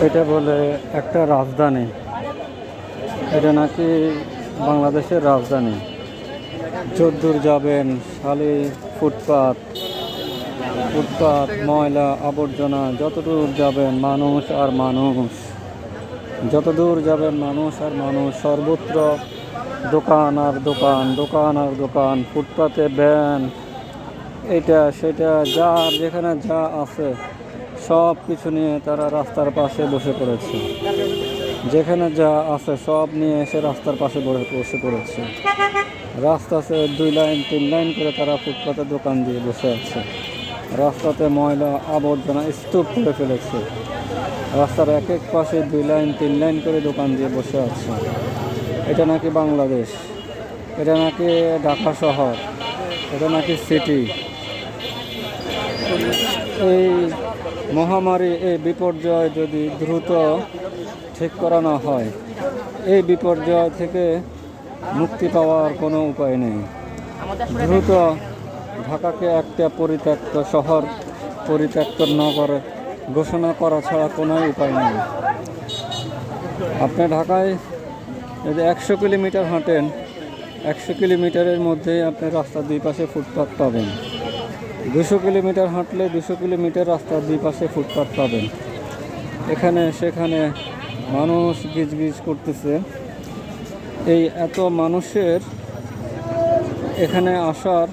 এটা বলে একটা রাজধানী, এটা নাকি বাংলাদেশের রাজধানী। যদ্দূর যাবেন খালি ফুটপাত, ফুটপাত, ময়লা আবর্জনা, যতদূর যাবেন মানুষ আর মানুষ, যতদূর যাবেন মানুষ আর মানুষ, সর্বত্র দোকান আর দোকান, দোকান আর দোকান, ফুটপাতে ভ্যান, এটা সেটা, যার যেখানে যা আছে সব কিছু নিয়ে তারা রাস্তার পাশে বসে পড়েছে। যেখানে যা আছে সব নিয়ে এসে রাস্তার পাশে বসে পড়েছে। রাস্তাতে 2 লাইন 3 লাইন করে তারা ফুটপাতে দোকান দিয়ে বসে আছে। রাস্তাতে ময়লা আবর্জনা স্তূপ করে ফেলেছে। রাস্তার এক এক পাশে 2 লাইন 3 লাইন করে দোকান দিয়ে বসে আছে। এটা নাকি বাংলাদেশ, এটা নাকি ঢাকা শহর, এটা নাকি সিটি। এই মহামারী, এই বিপর্যয় যদি দ্রুত ঠিক করানো হয়, এই বিপর্যয় থেকে মুক্তি পাওয়ার কোনো উপায় নেই। দ্রুত ঢাকাকে একটা পরিত্যক্ত শহর, পরিত্যক্ত নগর ঘোষণা করা ছাড়া কোনো উপায় নেই। আপনি ঢাকায় যদি 100 কিলোমিটার হাঁটেন, 100 কিলোমিটারের মধ্যেই আপনি রাস্তার দুই পাশে ফুটপাত পাবেন। 200 কিলোমিটার হাঁটলে 200 কিলোমিটার রাস্তার দুই পাশে ফুটপাত পাবেন। এখানে সেখানে মানুষ গিজগিজ করতেছে। এই এত মানুষের এখানে আসার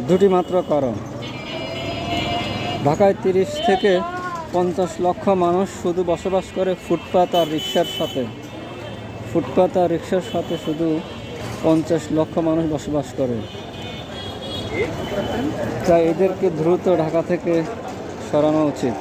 দুটি মাত্র কারণ। ঢাকায় 30 থেকে 50 লক্ষ মানুষ শুধু বসবাস করে ফুটপাত আর রিক্সার সাথে। ফুটপাত আর রিক্সার সাথে শুধু 50 লক্ষ মানুষ বসবাস করে। তাই এদেরকে দ্রুত ঢাকা থেকে সরানো উচিত।